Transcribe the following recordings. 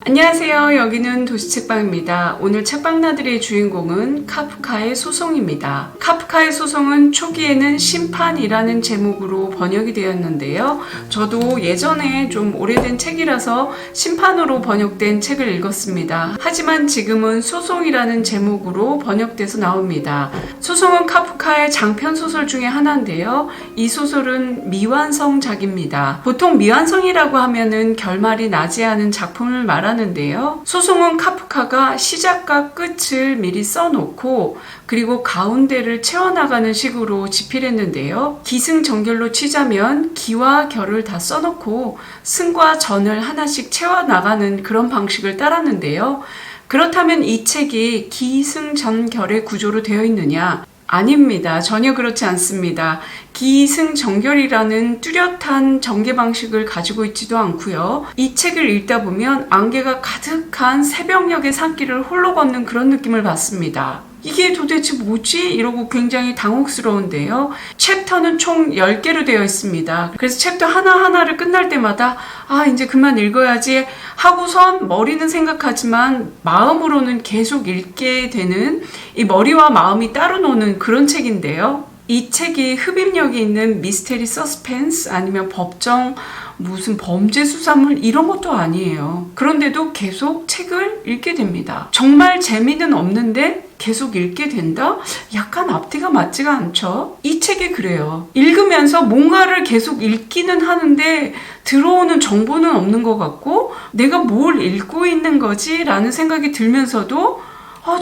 안녕하세요. 여기는 도시책방입니다. 오늘 책방나들이의 주인공은 카프카의 소송입니다. 카프카의 소송은 초기에는 심판이라는 제목으로 번역이 되었는데요. 저도 예전에 좀 오래된 책이라서 심판으로 번역된 책을 읽었습니다. 하지만 지금은 소송이라는 제목으로 번역돼서 나옵니다. 소송은 카프카의 장편 소설 중에 하나인데요. 이 소설은 미완성작입니다. 보통 미완성이라고 하면은 결말이 나지 않은 작품을 말하는데요. 소송은 카프카가 시작과 끝을 미리 써놓고 그리고 가운데를 채워나가는 식으로 집필했는데요. 기승전결로 치자면 기와 결을 다 써놓고 승과 전을 하나씩 채워나가는 그런 방식을 따랐는데요. 그렇다면 이 책이 기승전결의 구조로 되어 있느냐? 아닙니다. 전혀 그렇지 않습니다. 기승전결이라는 뚜렷한 전개 방식을 가지고 있지도 않고요. 이 책을 읽다 보면 안개가 가득한 새벽녘의 산길을 홀로 걷는 그런 느낌을 받습니다. 이게 도대체 뭐지? 이러고 굉장히 당혹스러운데요. 챕터는 총 10개로 되어 있습니다. 그래서 챕터 하나하나를 끝날 때마다 이제 그만 읽어야지 하고선 머리는 생각하지만 마음으로는 계속 읽게 되는, 이 머리와 마음이 따로 노는 그런 책인데요. 이 책이 흡입력이 있는 미스테리 서스펜스 아니면 법정 무슨 범죄 수사물 이런 것도 아니에요. 그런데도 계속 책을 읽게 됩니다. 정말 재미는 없는데 계속 읽게 된다? 약간 앞뒤가 맞지가 않죠? 이 책이 그래요. 읽으면서 뭔가를 계속 읽기는 하는데 들어오는 정보는 없는 것 같고 내가 뭘 읽고 있는 거지? 라는 생각이 들면서도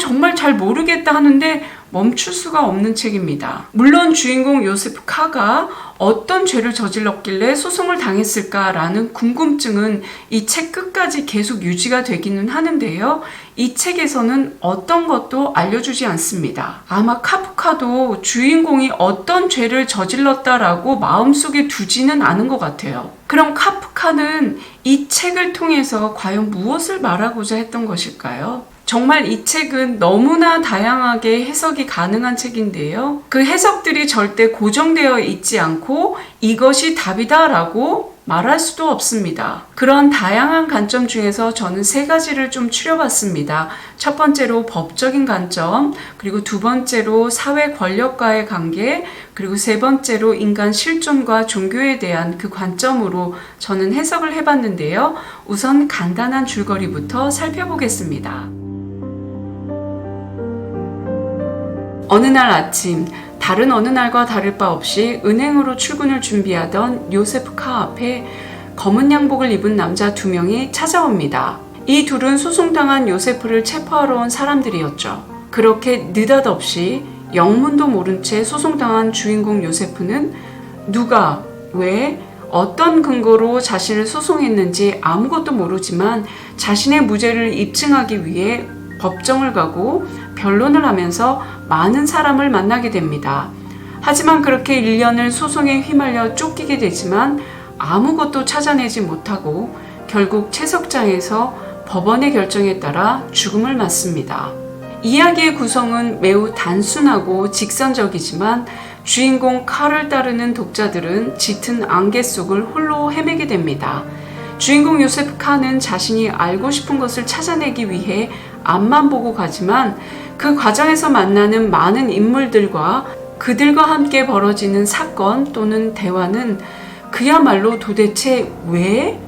정말 잘 모르겠다 하는데 멈출 수가 없는 책입니다. 물론 주인공 요세프 카가 어떤 죄를 저질렀길래 소송을 당했을까라는 궁금증은 이 책 끝까지 계속 유지가 되기는 하는데요. 이 책에서는 어떤 것도 알려주지 않습니다. 아마 카프카도 주인공이 어떤 죄를 저질렀다라고 마음속에 두지는 않은 것 같아요. 그럼 카프카는 이 책을 통해서 과연 무엇을 말하고자 했던 것일까요? 정말 이 책은 너무나 다양하게 해석이 가능한 책인데요. 그 해석들이 절대 고정되어 있지 않고 이것이 답이다 라고 말할 수도 없습니다. 그런 다양한 관점 중에서 저는 3가지를 좀 추려봤습니다. 첫 번째로 법적인 관점, 그리고 두 번째로 사회 권력과의 관계, 그리고 세 번째로 인간 실존과 종교에 대한 그 관점으로 저는 해석을 해봤는데요. 우선 간단한 줄거리부터 살펴보겠습니다. 어느 날 아침, 다른 어느 날과 다를 바 없이 은행으로 출근을 준비하던 요세프 카 앞에 검은 양복을 입은 남자 2명이 찾아옵니다. 이 둘은 소송당한 요세프를 체포하러 온 사람들이었죠. 그렇게 느닷없이 영문도 모른 채 소송당한 주인공 요세프는 누가, 왜, 어떤 근거로 자신을 소송했는지 아무것도 모르지만 자신의 무죄를 입증하기 위해 법정을 가고 변론을 하면서 많은 사람을 만나게 됩니다. 하지만 그렇게 1년을 소송에 휘말려 쫓기게 되지만 아무것도 찾아내지 못하고 결국 채석장에서 법원의 결정에 따라 죽음을 맞습니다. 이야기의 구성은 매우 단순하고 직선적이지만 주인공 칼을 따르는 독자들은 짙은 안개 속을 홀로 헤매게 됩니다. 주인공 요세프 카는 자신이 알고 싶은 것을 찾아내기 위해 앞만 보고 가지만 그 과정에서 만나는 많은 인물들과 그들과 함께 벌어지는 사건 또는 대화는 그야말로 도대체 왜?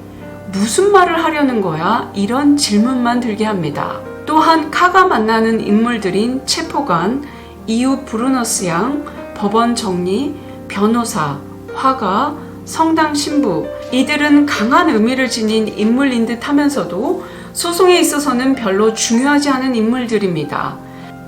무슨 말을 하려는 거야? 이런 질문만 들게 합니다. 또한 카가 만나는 인물들인 체포관, 이웃 브루너스 양, 법원 정리, 변호사, 화가, 성당 신부, 이들은 강한 의미를 지닌 인물인 듯 하면서도 소송에 있어서는 별로 중요하지 않은 인물들입니다.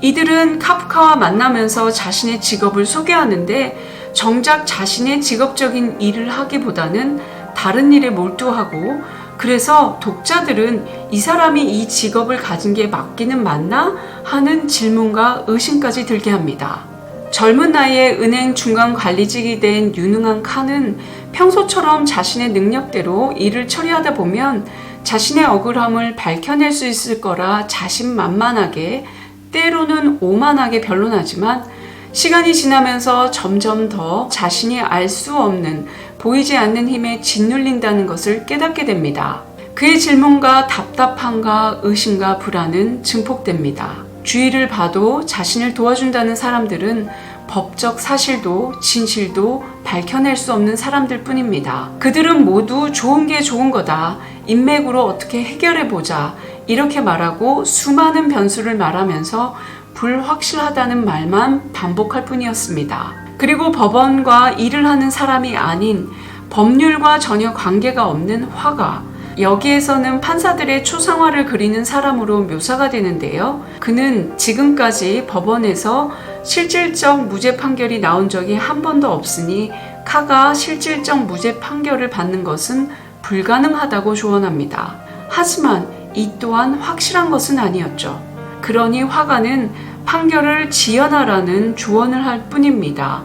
이들은 카프카와 만나면서 자신의 직업을 소개하는데 정작 자신의 직업적인 일을 하기보다는 다른 일에 몰두하고, 그래서 독자들은 이 사람이 이 직업을 가진 게 맞기는 맞나? 하는 질문과 의심까지 들게 합니다. 젊은 나이에 은행 중간 관리직이 된 유능한 카는 평소처럼 자신의 능력대로 일을 처리하다 보면 자신의 억울함을 밝혀낼 수 있을 거라 자신만만하게, 때로는 오만하게 변론하지만 시간이 지나면서 점점 더 자신이 알 수 없는, 보이지 않는 힘에 짓눌린다는 것을 깨닫게 됩니다. 그의 질문과 답답함과 의심과 불안은 증폭됩니다. 주위를 봐도 자신을 도와준다는 사람들은 법적 사실도 진실도 밝혀낼 수 없는 사람들 뿐입니다. 그들은 모두 좋은 게 좋은 거다. 인맥으로 어떻게 해결해보자. 이렇게 말하고 수많은 변수를 말하면서 불확실하다는 말만 반복할 뿐이었습니다. 그리고 법원과 일을 하는 사람이 아닌 법률과 전혀 관계가 없는 화가, 여기에서는 판사들의 초상화를 그리는 사람으로 묘사가 되는데요. 그는 지금까지 법원에서 실질적 무죄 판결이 나온 적이 한 번도 없으니 카가 실질적 무죄 판결을 받는 것은 불가능하다고 조언합니다. 하지만 이 또한 확실한 것은 아니었죠. 그러니 화가는 판결을 지연하라는 조언을 할 뿐입니다.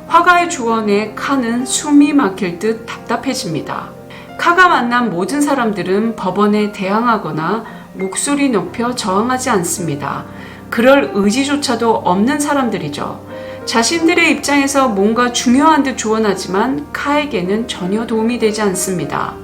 화가의 조언에 카는 숨이 막힐 듯 답답해집니다. 카가 만난 모든 사람들은 법원에 대항하거나 목소리 높여 저항하지 않습니다. 그럴 의지조차도 없는 사람들이죠. 자신들의 입장에서 뭔가 중요한 듯 조언하지만 카에게는 전혀 도움이 되지 않습니다.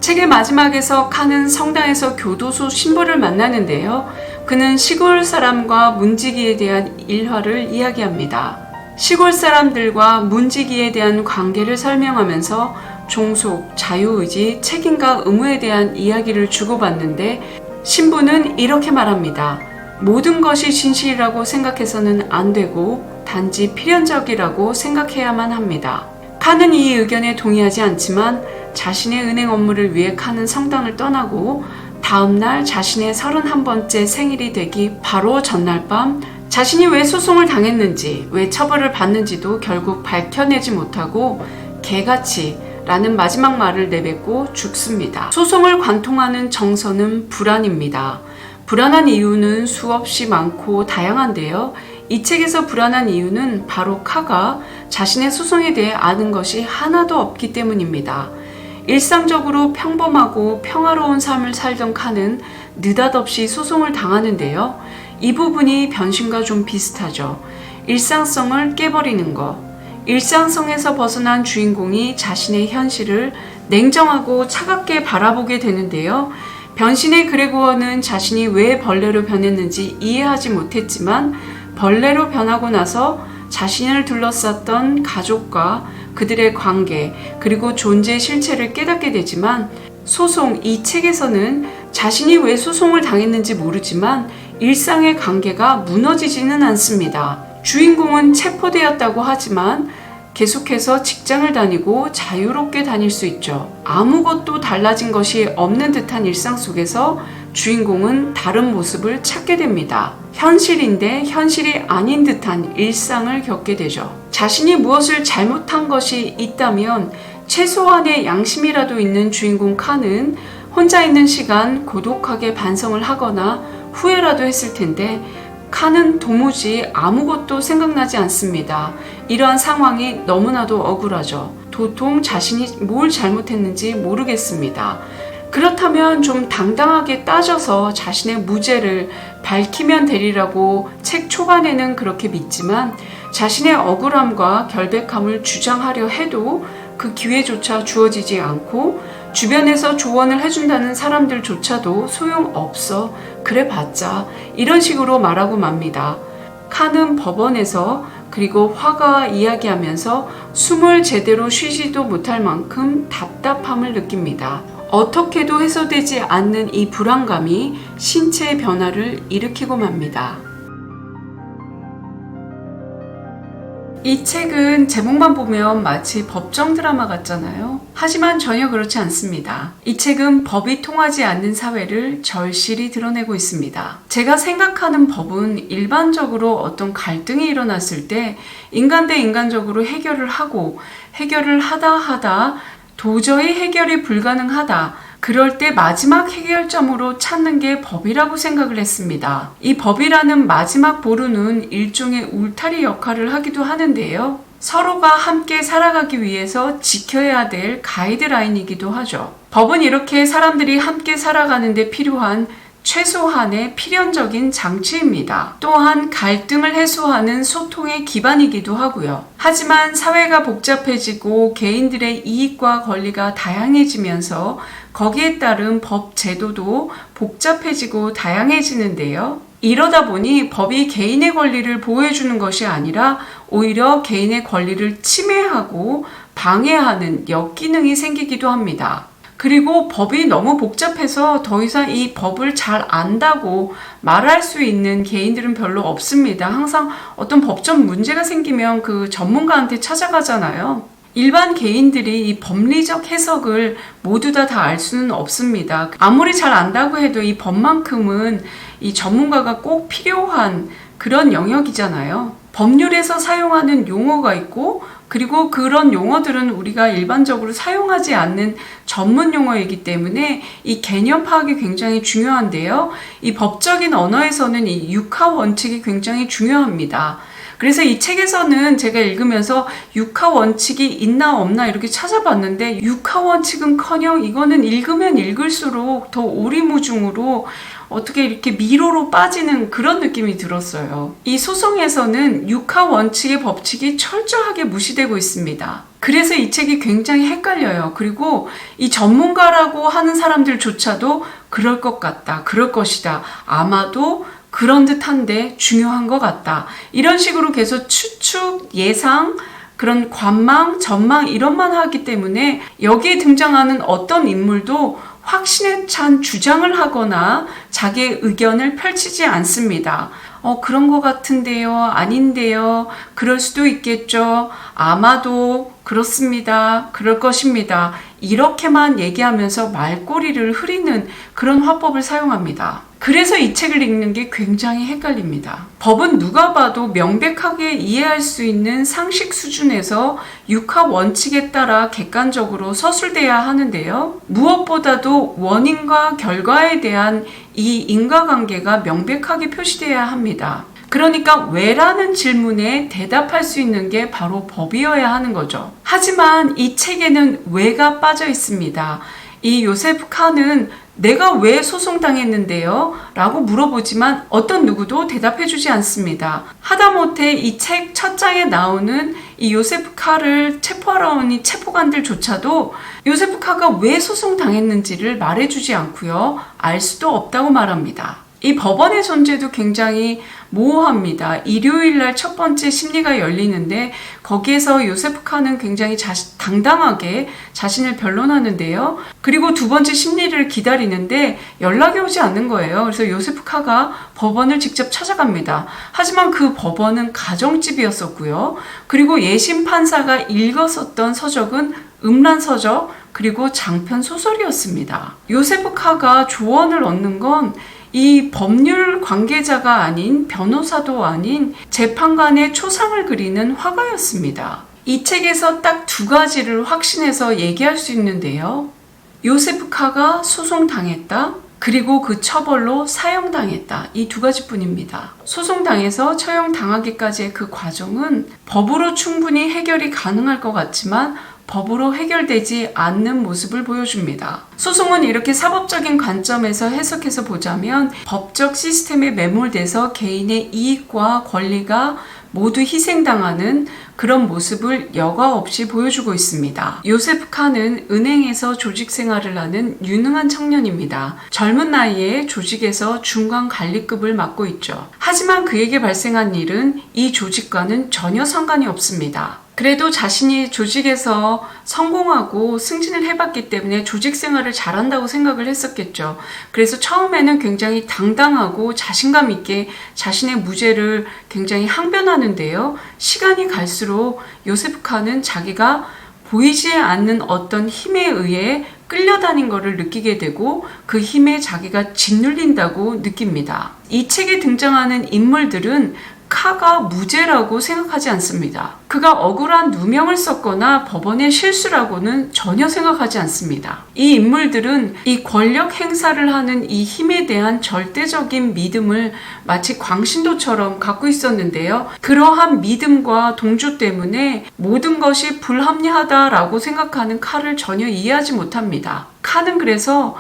책의 마지막에서 카는 성당에서 교도소 신부를 만나는데요. 그는 시골 사람과 문지기에 대한 일화를 이야기합니다. 시골 사람들과 문지기에 대한 관계를 설명하면서 종속, 자유의지, 책임과 의무에 대한 이야기를 주고받는데 신부는 이렇게 말합니다. 모든 것이 진실이라고 생각해서는 안 되고 단지 필연적이라고 생각해야만 합니다. 카는 이 의견에 동의하지 않지만 자신의 은행 업무를 위해 카는 성당을 떠나고 다음날 자신의 31번째 생일이 되기 바로 전날 밤 자신이 왜 소송을 당했는지, 왜 처벌을 받는지도 결국 밝혀내지 못하고 개같이 라는 마지막 말을 내뱉고 죽습니다. 소송을 관통하는 정서는 불안입니다. 불안한 이유는 수없이 많고 다양한데요. 이 책에서 불안한 이유는 바로 카가 자신의 소송에 대해 아는 것이 하나도 없기 때문입니다. 일상적으로 평범하고 평화로운 삶을 살던 카는 느닷없이 소송을 당하는데요. 이 부분이 변신과 좀 비슷하죠. 일상성을 깨버리는 것. 일상성에서 벗어난 주인공이 자신의 현실을 냉정하고 차갑게 바라보게 되는데요. 변신의 그레고어는 자신이 왜 벌레로 변했는지 이해하지 못했지만 벌레로 변하고 나서 자신을 둘러쌌던 가족과 그들의 관계 그리고 존재의 실체를 깨닫게 되지만 소송 이 책에서는 자신이 왜 소송을 당했는지 모르지만 일상의 관계가 무너지지는 않습니다. 주인공은 체포되었다고 하지만 계속해서 직장을 다니고 자유롭게 다닐 수 있죠. 아무것도 달라진 것이 없는 듯한 일상 속에서 주인공은 다른 모습을 찾게 됩니다. 현실인데 현실이 아닌 듯한 일상을 겪게 되죠. 자신이 무엇을 잘못한 것이 있다면 최소한의 양심이라도 있는 주인공 카는 혼자 있는 시간 고독하게 반성을 하거나 후회라도 했을 텐데 카는 도무지 아무것도 생각나지 않습니다. 이러한 상황이 너무나도 억울하죠. 도통 자신이 뭘 잘못했는지 모르겠습니다. 그렇다면 좀 당당하게 따져서 자신의 무죄를 밝히면 되리라고 책 초반에는 그렇게 믿지만 자신의 억울함과 결백함을 주장하려 해도 그 기회조차 주어지지 않고 주변에서 조언을 해준다는 사람들조차도 소용없어 그래봤자 이런 식으로 말하고 맙니다. 카는 법원에서 그리고 화가와 이야기하면서 숨을 제대로 쉬지도 못할 만큼 답답함을 느낍니다. 어떻게도 해소되지 않는 이 불안감이 신체의 변화를 일으키고 맙니다. 이 책은 제목만 보면 마치 법정 드라마 같잖아요. 하지만 전혀 그렇지 않습니다. 이 책은 법이 통하지 않는 사회를 절실히 드러내고 있습니다. 제가 생각하는 법은 일반적으로 어떤 갈등이 일어났을 때 인간 대 인간적으로 해결을 하고 해결을 하다 도저히 해결이 불가능하다. 그럴 때 마지막 해결점으로 찾는 게 법이라고 생각을 했습니다. 이 법이라는 마지막 보루는 일종의 울타리 역할을 하기도 하는데요. 서로가 함께 살아가기 위해서 지켜야 될 가이드라인이기도 하죠. 법은 이렇게 사람들이 함께 살아가는 데 필요한 최소한의 필연적인 장치입니다. 또한 갈등을 해소하는 소통의 기반이기도 하고요. 하지만 사회가 복잡해지고 개인들의 이익과 권리가 다양해지면서 거기에 따른 법 제도도 복잡해지고 다양해지는데요. 이러다 보니 법이 개인의 권리를 보호해주는 것이 아니라 오히려 개인의 권리를 침해하고 방해하는 역기능이 생기기도 합니다. 그리고 법이 너무 복잡해서 더 이상 이 법을 잘 안다고 말할 수 있는 개인들은 별로 없습니다. 항상 어떤 법적 문제가 생기면 그 전문가한테 찾아가잖아요. 일반 개인들이 이 법리적 해석을 모두 다 알 수는 없습니다. 아무리 잘 안다고 해도 이 법만큼은 이 전문가가 꼭 필요한 그런 영역이잖아요. 법률에서 사용하는 용어가 있고 그리고 그런 용어들은 우리가 일반적으로 사용하지 않는 전문 용어이기 때문에 이 개념 파악이 굉장히 중요한데요. 이 법적인 언어에서는 이 육하 원칙이 굉장히 중요합니다. 그래서 이 책에서는 제가 읽으면서 육하 원칙이 있나 없나 이렇게 찾아봤는데 육하 원칙은커녕 이거는 읽으면 읽을수록 더 오리무중으로 어떻게 이렇게 미로로 빠지는 그런 느낌이 들었어요. 이 소송에서는 육하 원칙의 법칙이 철저하게 무시되고 있습니다. 그래서 이 책이 굉장히 헷갈려요. 그리고 이 전문가라고 하는 사람들조차도 그럴 것 같다, 그럴 것이다, 아마도 그런 듯한데 중요한 것 같다. 이런 식으로 계속 추측, 예상, 그런 관망, 전망 이런만 하기 때문에 여기에 등장하는 어떤 인물도 확신에 찬 주장을 하거나 자기의 의견을 펼치지 않습니다. 그런 것 같은데요, 아닌데요, 그럴 수도 있겠죠, 아마도 그렇습니다, 그럴 것입니다. 이렇게만 얘기하면서 말꼬리를 흐리는 그런 화법을 사용합니다. 그래서 이 책을 읽는 게 굉장히 헷갈립니다. 법은 누가 봐도 명백하게 이해할 수 있는 상식 수준에서 육하 원칙에 따라 객관적으로 서술돼야 하는데요. 무엇보다도 원인과 결과에 대한 이 인과관계가 명백하게 표시돼야 합니다. 그러니까 왜라는 질문에 대답할 수 있는 게 바로 법이어야 하는 거죠. 하지만 이 책에는 왜가 빠져 있습니다. 이 요세프 칸은 내가 왜 소송당했는데요? 라고 물어보지만 어떤 누구도 대답해주지 않습니다. 하다못해 이 책 첫 장에 나오는 이 요세프 카를 체포하러 온 이 체포관들조차도 요세프 카가 왜 소송당했는지를 말해주지 않고요. 알 수도 없다고 말합니다. 이 법원의 존재도 굉장히 모호합니다. 일요일날 첫 번째 심리가 열리는데 거기에서 요세프 칸은 굉장히 당당하게 자신을 변론하는데요. 그리고 두 번째 심리를 기다리는데 연락이 오지 않는 거예요. 그래서 요세프 카가 법원을 직접 찾아갑니다. 하지만 그 법원은 가정집이었었고요. 그리고 예심 판사가 읽었었던 서적은 음란 서적 그리고 장편 소설이었습니다. 요세프 카가 조언을 얻는 건 이 법률 관계자가 아닌 변호사도 아닌 재판관의 초상을 그리는 화가였습니다. 이 책에서 딱 두 가지를 확신해서 얘기할 수 있는데요. 요세프 카가 소송당했다. 그리고 그 처벌로 사형당했다. 이 두 가지뿐입니다. 소송당해서 처형당하기까지의 그 과정은 법으로 충분히 해결이 가능할 것 같지만 법으로 해결되지 않는 모습을 보여줍니다. 소송은 이렇게 사법적인 관점에서 해석해서 보자면 법적 시스템에 매몰돼서 개인의 이익과 권리가 모두 희생당하는 그런 모습을 여과 없이 보여주고 있습니다. 요세프 칸은 은행에서 조직 생활을 하는 유능한 청년입니다. 젊은 나이에 조직에서 중간 관리급을 맡고 있죠. 하지만 그에게 발생한 일은 이 조직과는 전혀 상관이 없습니다. 그래도 자신이 조직에서 성공하고 승진을 해봤기 때문에 조직 생활을 잘한다고 생각을 했었겠죠. 그래서 처음에는 굉장히 당당하고 자신감 있게 자신의 무죄를 굉장히 항변하는데요. 시간이 갈수록 요세프 칸은 자기가 보이지 않는 어떤 힘에 의해 끌려다닌 것을 느끼게 되고 그 힘에 자기가 짓눌린다고 느낍니다. 이 책에 등장하는 인물들은 카가 무죄라고 생각하지 않습니다. 그가 억울한 누명을 썼거나 법원의 실수라고는 전혀 생각하지 않습니다. 이 인물들은 이 권력 행사를 하는 이 힘에 대한 절대적인 믿음을 마치 광신도처럼 갖고 있었는데요. 그러한 믿음과 동조 때문에 모든 것이 불합리하다라고 생각하는 카를 전혀 이해하지 못합니다. 칸은 그래서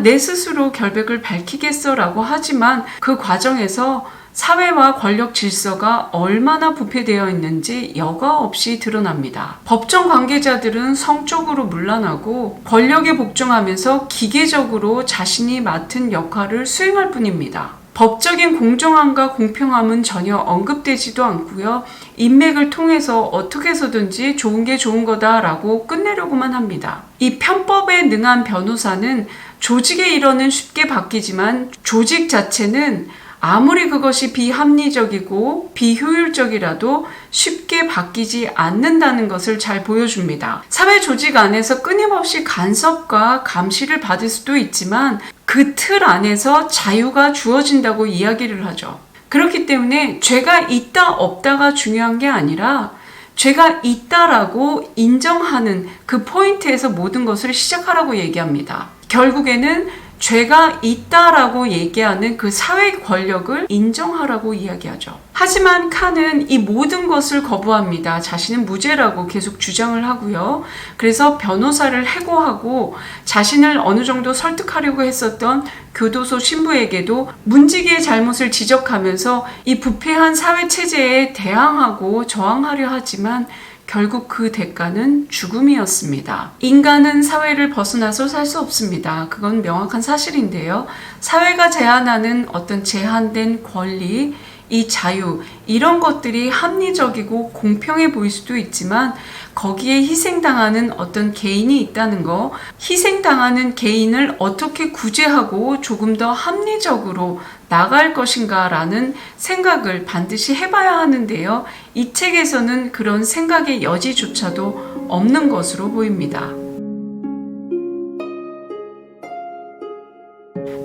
내 스스로 결백을 밝히겠어 라고 하지만 그 과정에서 사회와 권력 질서가 얼마나 부패되어 있는지 여과 없이 드러납니다. 법정 관계자들은 성적으로 문란하고 권력에 복종하면서 기계적으로 자신이 맡은 역할을 수행할 뿐입니다. 법적인 공정함과 공평함은 전혀 언급되지도 않고요. 인맥을 통해서 어떻게 해서든지 좋은 게 좋은 거다라고 끝내려고만 합니다. 이 편법에 능한 변호사는 조직의 일원은 쉽게 바뀌지만 조직 자체는 아무리 그것이 비합리적이고 비효율적이라도 쉽게 바뀌지 않는다는 것을 잘 보여줍니다. 사회 조직 안에서 끊임없이 간섭과 감시를 받을 수도 있지만 그 틀 안에서 자유가 주어진다고 이야기를 하죠. 그렇기 때문에 죄가 있다 없다가 중요한 게 아니라 죄가 있다라고 인정하는 그 포인트에서 모든 것을 시작하라고 얘기합니다. 결국에는 죄가 있다라고 얘기하는 그 사회 권력을 인정하라고 이야기하죠. 하지만 칸은 이 모든 것을 거부합니다. 자신은 무죄라고 계속 주장을 하고요. 그래서 변호사를 해고하고 자신을 어느 정도 설득하려고 했었던 교도소 신부에게도 문지기의 잘못을 지적하면서 이 부패한 사회 체제에 대항하고 저항하려 하지만 결국 그 대가는 죽음이었습니다. 인간은 사회를 벗어나서 살 수 없습니다. 그건 명확한 사실인데요. 사회가 제한하는 어떤 제한된 권리, 이 자유, 이런 것들이 합리적이고 공평해 보일 수도 있지만 거기에 희생당하는 어떤 개인이 있다는 거, 희생당하는 개인을 어떻게 구제하고 조금 더 합리적으로 나갈 것인가 라는 생각을 반드시 해봐야 하는데요. 이 책에서는 그런 생각의 여지조차도 없는 것으로 보입니다.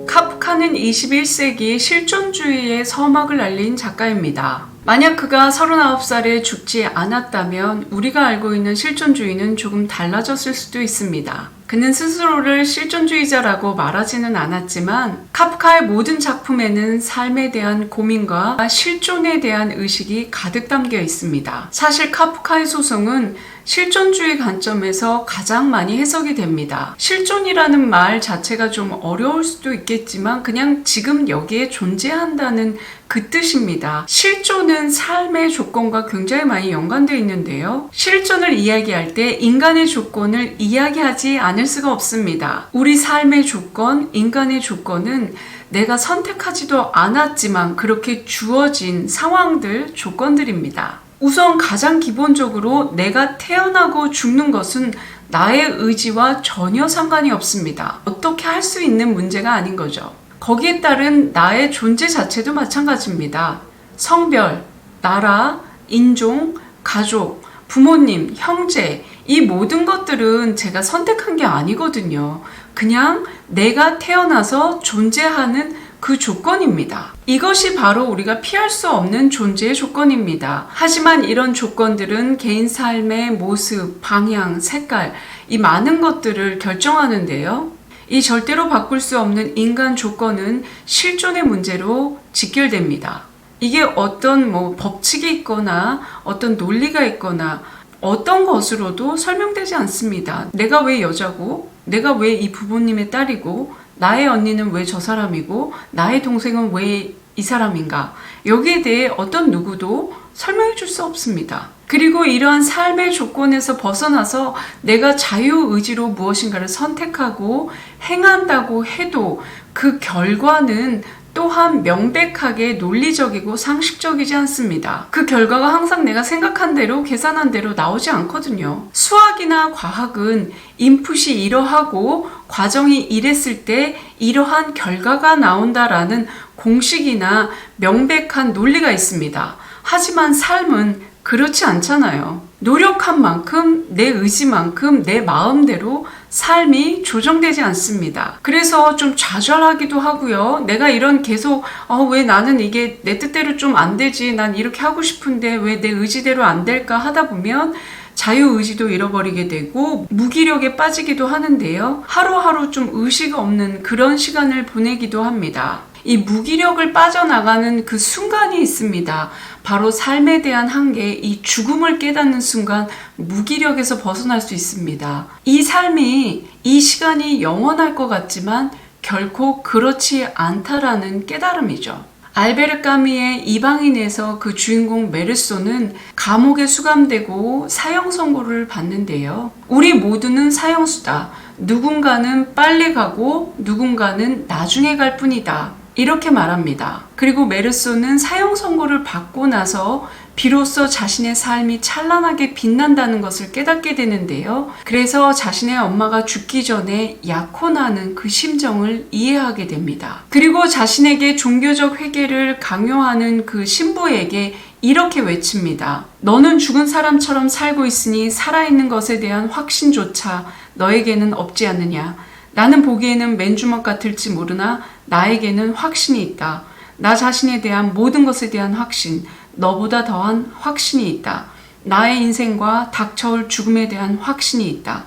카프카는 21세기 실존주의의 서막을 알린 작가입니다. 만약 그가 39살에 죽지 않았다면 우리가 알고 있는 실존주의는 조금 달라졌을 수도 있습니다. 그는 스스로를 실존주의자라고 말하지는 않았지만 카프카의 모든 작품에는 삶에 대한 고민과 실존에 대한 의식이 가득 담겨 있습니다. 사실 카프카의 소송은 실존주의 관점에서 가장 많이 해석이 됩니다. 실존이라는 말 자체가 좀 어려울 수도 있겠지만 그냥 지금 여기에 존재한다는 그 뜻입니다. 실존은 삶의 조건과 굉장히 많이 연관되어 있는데요. 실존을 이야기할 때 인간의 조건을 이야기하지 않을 수가 없습니다. 우리 삶의 조건, 인간의 조건은 내가 선택하지도 않았지만 그렇게 주어진 상황들, 조건들입니다. 우선 가장 기본적으로 내가 태어나고 죽는 것은 나의 의지와 전혀 상관이 없습니다. 어떻게 할 수 있는 문제가 아닌 거죠. 거기에 따른 나의 존재 자체도 마찬가지입니다. 성별, 나라, 인종, 가족, 부모님, 형제, 이 모든 것들은 제가 선택한 게 아니거든요. 그냥 내가 태어나서 존재하는 그 조건입니다. 이것이 바로 우리가 피할 수 없는 존재의 조건입니다. 하지만 이런 조건들은 개인 삶의 모습, 방향, 색깔, 이 많은 것들을 결정하는데요. 이 절대로 바꿀 수 없는 인간 조건은 실존의 문제로 직결됩니다. 이게 어떤 법칙이 있거나 어떤 논리가 있거나 어떤 것으로도 설명되지 않습니다. 내가 왜 여자고, 내가 왜 이 부모님의 딸이고, 나의 언니는 왜 저 사람이고, 나의 동생은 왜 이 사람인가? 여기에 대해 어떤 누구도 설명해 줄 수 없습니다. 그리고 이러한 삶의 조건에서 벗어나서 내가 자유의지로 무엇인가를 선택하고 행한다고 해도 그 결과는 또한 명백하게 논리적이고 상식적이지 않습니다. 그 결과가 항상 내가 생각한 대로 계산한 대로 나오지 않거든요. 수학이나 과학은 인풋이 이러하고 과정이 이랬을 때 이러한 결과가 나온다라는 공식이나 명백한 논리가 있습니다. 하지만 삶은 그렇지 않잖아요. 노력한 만큼, 내 의지만큼, 내 마음대로 삶이 조정되지 않습니다. 그래서 좀 좌절하기도 하고요. 내가 이런 계속 왜 나는 이게 내 뜻대로 좀 안 되지, 난 이렇게 하고 싶은데 왜 내 의지대로 안 될까 하다 보면 자유의지도 잃어버리게 되고 무기력에 빠지기도 하는데요. 하루하루 좀 의식 없는 그런 시간을 보내기도 합니다. 이 무기력을 빠져나가는 그 순간이 있습니다. 바로 삶에 대한 한계, 이 죽음을 깨닫는 순간 무기력에서 벗어날 수 있습니다. 이 삶이, 이 시간이 영원할 것 같지만 결코 그렇지 않다라는 깨달음이죠. 알베르 까미의 이방인에서 그 주인공 메르소는 감옥에 수감되고 사형 선고를 받는데요. 우리 모두는 사형수다. 누군가는 빨리 가고 누군가는 나중에 갈 뿐이다. 이렇게 말합니다. 그리고 메르소는 사형 선고를 받고 나서 비로소 자신의 삶이 찬란하게 빛난다는 것을 깨닫게 되는데요. 그래서 자신의 엄마가 죽기 전에 약혼하는 그 심정을 이해하게 됩니다. 그리고 자신에게 종교적 회개를 강요하는 그 신부에게 이렇게 외칩니다. 너는 죽은 사람처럼 살고 있으니 살아있는 것에 대한 확신조차 너에게는 없지 않느냐. 나는 보기에는 맨주먹 같을지 모르나 나에게는 확신이 있다. 나 자신에 대한 모든 것에 대한 확신, 너보다 더한 확신이 있다. 나의 인생과 닥쳐올 죽음에 대한 확신이 있다.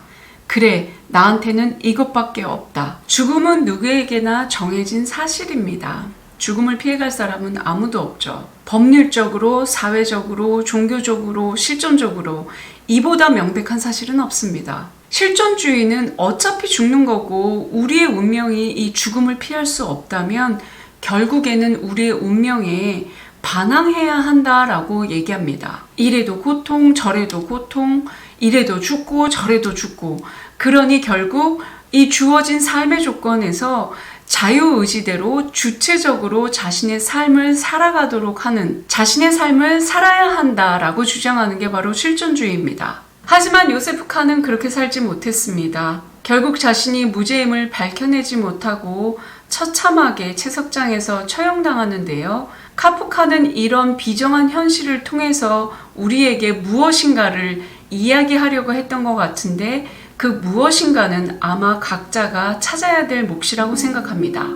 그래, 나한테는 이것밖에 없다. 죽음은 누구에게나 정해진 사실입니다. 죽음을 피해갈 사람은 아무도 없죠. 법률적으로, 사회적으로, 종교적으로, 실존적으로 이보다 명백한 사실은 없습니다. 실존주의는 어차피 죽는 거고 우리의 운명이 이 죽음을 피할 수 없다면 결국에는 우리의 운명에 반항해야 한다라고 얘기합니다. 이래도 고통, 저래도 고통, 이래도 죽고 저래도 죽고, 그러니 결국 이 주어진 삶의 조건에서 자유의지대로 주체적으로 자신의 삶을 살아가도록 하는, 자신의 삶을 살아야 한다라고 주장하는 게 바로 실존주의입니다. 하지만 요세프 칸은 그렇게 살지 못했습니다. 결국 자신이 무죄임을 밝혀내지 못하고 처참하게 채석장에서 처형당하는데요. 카프카는 이런 비정한 현실을 통해서 우리에게 무엇인가를 이야기하려고 했던 것 같은데, 그 무엇인가는 아마 각자가 찾아야 될 몫이라고 생각합니다.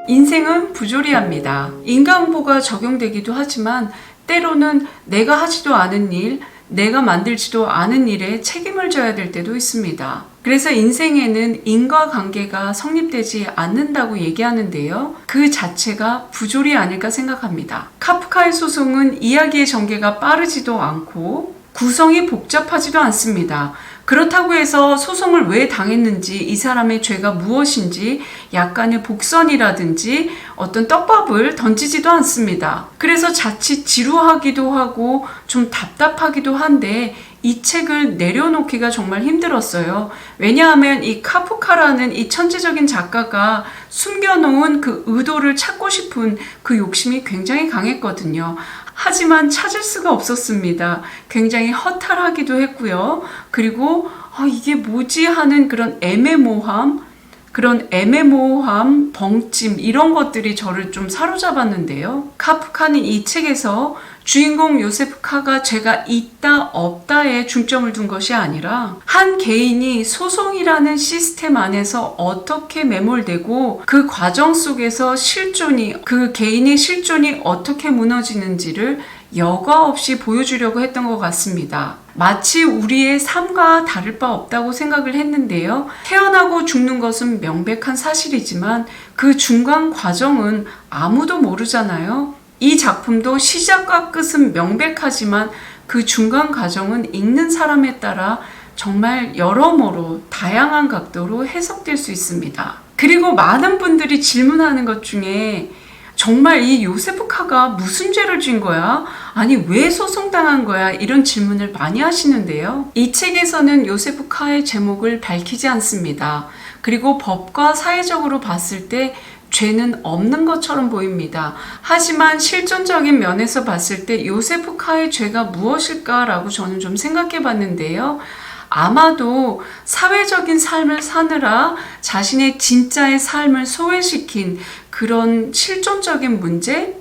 인생은 부조리합니다. 인과응보가 적용되기도 하지만 때로는 내가 하지도 않은 일, 내가 만들지도 않은 일에 책임을 져야 될 때도 있습니다. 그래서 인생에는 인과관계가 성립되지 않는다고 얘기하는데요. 그 자체가 부조리 아닐까 생각합니다. 카프카의 소송은 이야기의 전개가 빠르지도 않고 구성이 복잡하지도 않습니다. 그렇다고 해서 소송을 왜 당했는지, 이 사람의 죄가 무엇인지 약간의 복선이라든지 어떤 떡밥을 던지지도 않습니다. 그래서 자칫 지루하기도 하고 좀 답답하기도 한데 이 책을 내려놓기가 정말 힘들었어요. 왜냐하면 이 카프카라는 이 천재적인 작가가 숨겨놓은 그 의도를 찾고 싶은 그 욕심이 굉장히 강했거든요. 하지만 찾을 수가 없었습니다. 굉장히 허탈하기도 했고요. 그리고 이게 뭐지 하는 그런 애매모함, 벙찜, 이런 것들이 저를 좀 사로잡았는데요. 카프카는 이 책에서 주인공 요세프 카가 죄가 있다 없다에 중점을 둔 것이 아니라 한 개인이 소송이라는 시스템 안에서 어떻게 매몰되고 그 과정 속에서 그 개인의 실존이 어떻게 무너지는지를 여과 없이 보여주려고 했던 것 같습니다. 마치 우리의 삶과 다를 바 없다고 생각을 했는데요. 태어나고 죽는 것은 명백한 사실이지만 그 중간 과정은 아무도 모르잖아요. 이 작품도 시작과 끝은 명백하지만 그 중간 과정은 읽는 사람에 따라 정말 여러모로 다양한 각도로 해석될 수 있습니다. 그리고 많은 분들이 질문하는 것 중에 정말 이 요세프 카가 무슨 죄를 지은 거야? 아니 왜 소송당한 거야? 이런 질문을 많이 하시는데요. 이 책에서는 요세프 카의 제목을 밝히지 않습니다. 그리고 법과 사회적으로 봤을 때 죄는 없는 것처럼 보입니다. 하지만 실존적인 면에서 봤을 때 요세프 카의 죄가 무엇일까라고 저는 좀 생각해 봤는데요. 아마도 사회적인 삶을 사느라 자신의 진짜의 삶을 소외시킨 그런 실존적인 문제,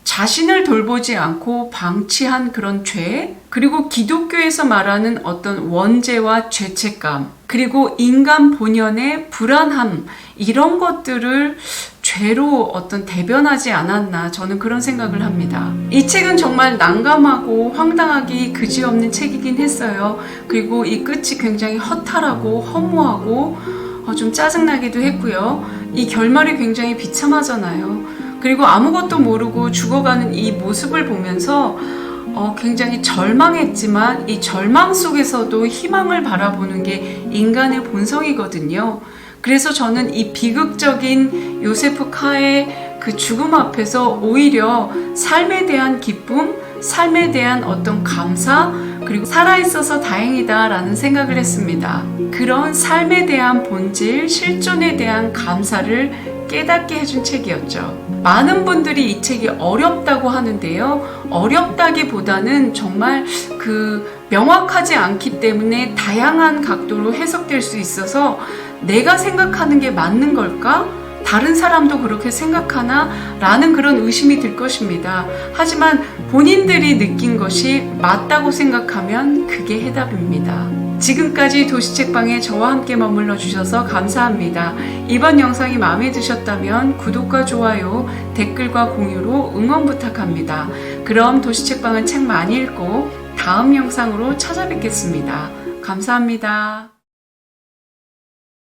자신을 돌보지 않고 방치한 그런 죄, 그리고 기독교에서 말하는 어떤 원죄와 죄책감, 그리고 인간 본연의 불안함, 이런 것들을 죄로 어떤 대변하지 않았나 저는 그런 생각을 합니다. 이 책은 정말 난감하고 황당하기 그지없는 책이긴 했어요. 그리고 이 끝이 굉장히 허탈하고 허무하고 좀 짜증나기도 했고요. 이 결말이 굉장히 비참하잖아요. 그리고 아무것도 모르고 죽어가는 이 모습을 보면서 굉장히 절망했지만 이 절망 속에서도 희망을 바라보는 게 인간의 본성이거든요. 그래서 저는 이 비극적인 요세프 카의 그 죽음 앞에서 오히려 삶에 대한 기쁨, 삶에 대한 어떤 감사, 그리고 살아있어서 다행이다 라는 생각을 했습니다. 그런 삶에 대한 본질, 실존에 대한 감사를 깨닫게 해준 책이었죠. 많은 분들이 이 책이 어렵다고 하는데요. 어렵다기보다는 정말 명확하지 않기 때문에 다양한 각도로 해석될 수 있어서 내가 생각하는 게 맞는 걸까? 다른 사람도 그렇게 생각하나? 라는 그런 의심이 들 것입니다. 하지만 본인들이 느낀 것이 맞다고 생각하면 그게 해답입니다. 지금까지 도시책방에 저와 함께 머물러 주셔서 감사합니다. 이번 영상이 마음에 드셨다면 구독과 좋아요, 댓글과 공유로 응원 부탁합니다. 그럼 도시책방은 책 많이 읽고 다음 영상으로 찾아뵙겠습니다. 감사합니다.